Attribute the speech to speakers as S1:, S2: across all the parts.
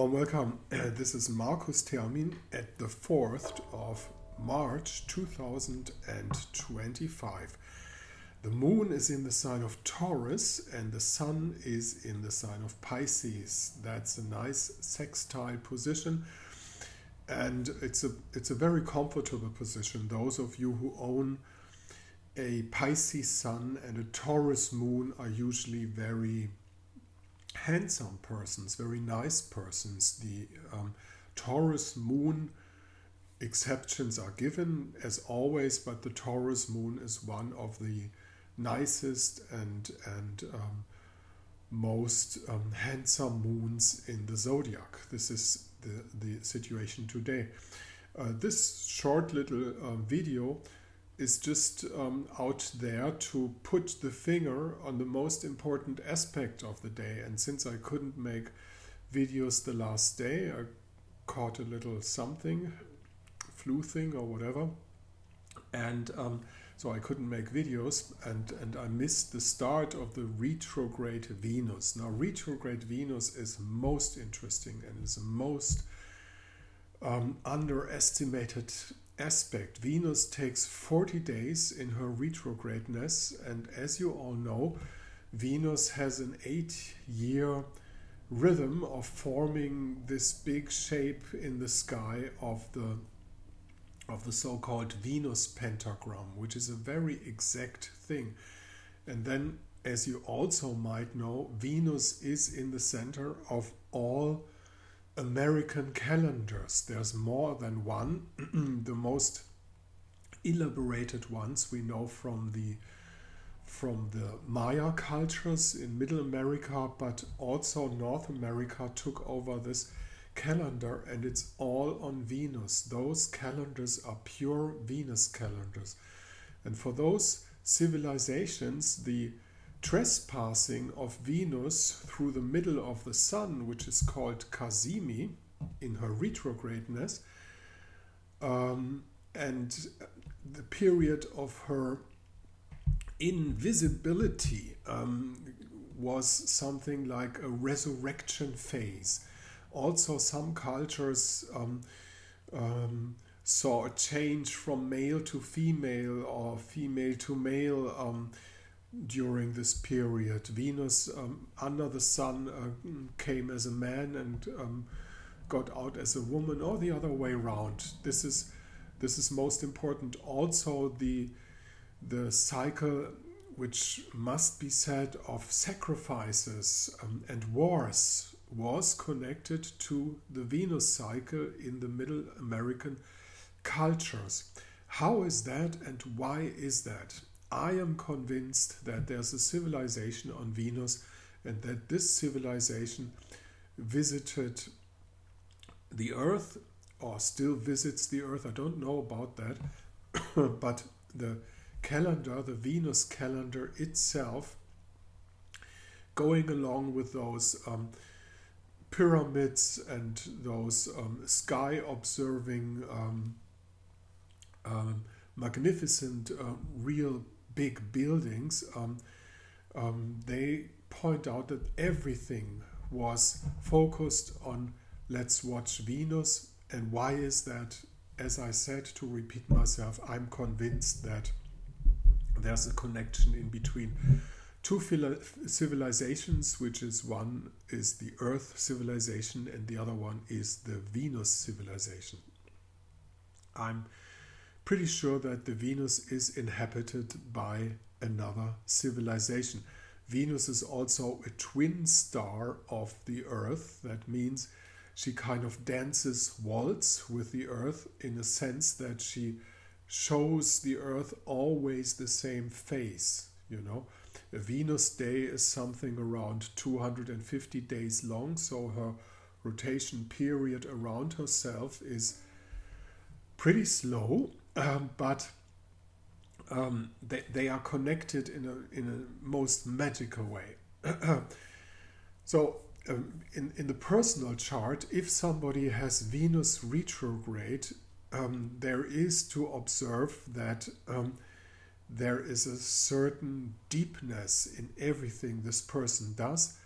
S1: warm welcome. This is Markus Termin at the 4th of March 2025. The moon is in the sign of Taurus and the sun is in the sign of Pisces. That's a nice sextile position, and it's a very comfortable position. Those of you who own a Pisces sun and a Taurus moon are usually very handsome persons, very nice persons. The Taurus moon exceptions are given as always, but the Taurus moon is one of the nicest and most handsome moons in the zodiac. This is the situation today. This short little video is just out there to put the finger on the most important aspect of the day. And since I couldn't make videos the last day, I caught a little something, flu thing or whatever, and so I couldn't make videos, and I missed the start of the retrograde Venus. Now, retrograde Venus is most interesting and is the most underestimated aspect. Venus takes 40 days in her retrogradeness, and as you all know, Venus has an 8-year rhythm of forming this big shape in the sky of the so-called Venus pentagram, which is a very exact thing. And then, as you also might know, Venus is in the center of all American calendars. There's more than one. The most elaborated ones we know from the Maya cultures in Middle America, but also North America took over this calendar, and it's all on Venus. Those calendars are pure Venus calendars. And for those civilizations, the trespassing of Venus through the middle of the sun, which is called Cassimi in her retrogradness, and the period of her invisibility was something like a resurrection phase. Also, some cultures saw a change from male to female or female to male during this period. Venus under the sun came as a man and got out as a woman, or the other way around. This is most important. Also, the cycle, which must be said, of sacrifices and wars was connected to the Venus cycle in the Middle American cultures. How is that, and why is that? I am convinced that there's a civilization on Venus, and that this civilization visited the Earth, or still visits the Earth. I don't know about that, but the calendar, the Venus calendar itself, going along with those pyramids and those sky observing magnificent real big buildings, they point out that everything was focused on let's watch Venus. And why is that? As I said, to repeat myself, I'm convinced that there's a connection in between two civilizations, which is one is the Earth civilization and the other one is the Venus civilization. I'm pretty sure that the Venus is inhabited by another civilization. Venus is also a twin star of the Earth. That means she kind of dances waltz with the Earth, in a sense that she shows the Earth always the same face, you know. A Venus day is something around 250 days long, so her rotation period around herself is pretty slow, but they are connected in a most magical way. So in the personal chart, if somebody has Venus retrograde, there is to observe that there is a certain deepness in everything this person does.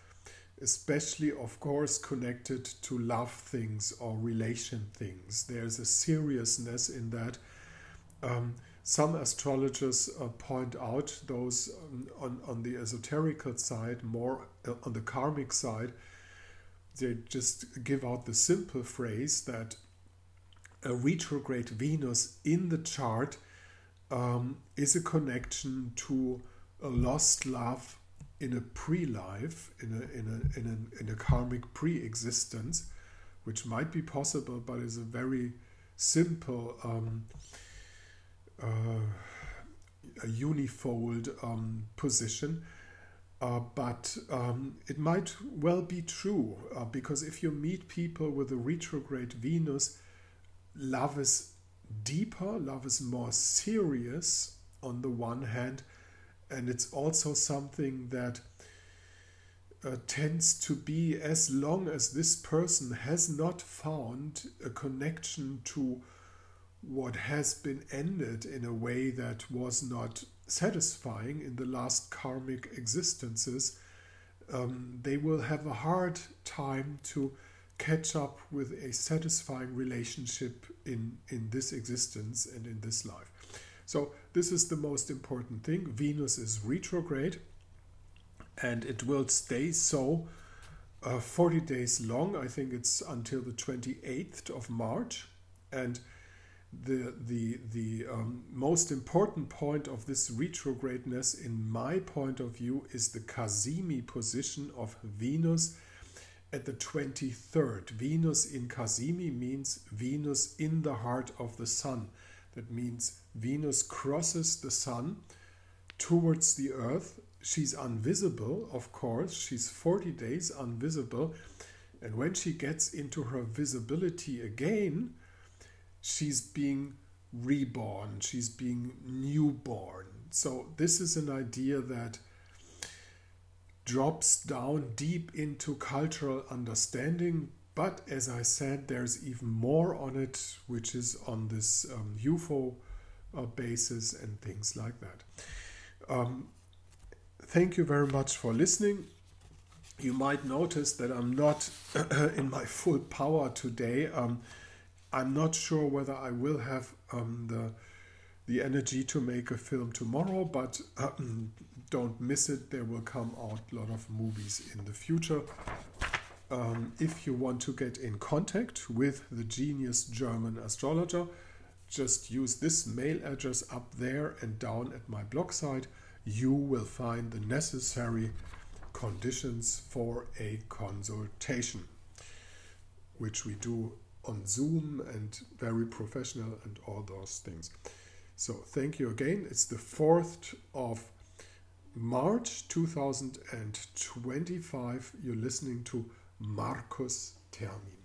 S1: especially, of course, connected to love things or relation things. There's a seriousness in that. Some astrologers point out those on the esoterical side, more on the karmic side. They just give out the simple phrase that a retrograde Venus in the chart is a connection to a lost love in a pre-life, in a karmic pre-existence, which might be possible, but is a very simple a unifold position. But it might well be true, because if you meet people with a retrograde Venus, love is deeper, love is more serious on the one hand, and it's also something that tends to be, as long as this person has not found a connection to what has been ended in a way that was not satisfying in the last karmic existences, they will have a hard time to catch up with a satisfying relationship in this existence and in this life. So this is the most important thing. Venus is retrograde, and it will stay so 40 days long. I think it's until the 28th of March. And the most important point of this retrogradness, in my point of view, is the Cazimi position of Venus at the 23rd. Venus in Cazimi means Venus in the heart of the sun. That means Venus crosses the sun towards the earth. She's invisible, of course. She's 40 days invisible. And when she gets into her visibility again, she's being reborn. She's being newborn. So this is an idea that drops down deep into cultural understanding. But as I said, there's even more on it, which is on this UFO basis and things like that. Thank you very much for listening. You might notice that I'm not in my full power today. I'm not sure whether I will have the energy to make a film tomorrow, but don't miss it. There will come out a lot of movies in the future. If you want to get in contact with the genius German astrologer, just use this mail address up there and down at my blog site. You will find the necessary conditions for a consultation, which we do on Zoom and very professional and all those things. So thank you again. It's the 4th of March 2025. You're listening to Markus Termin.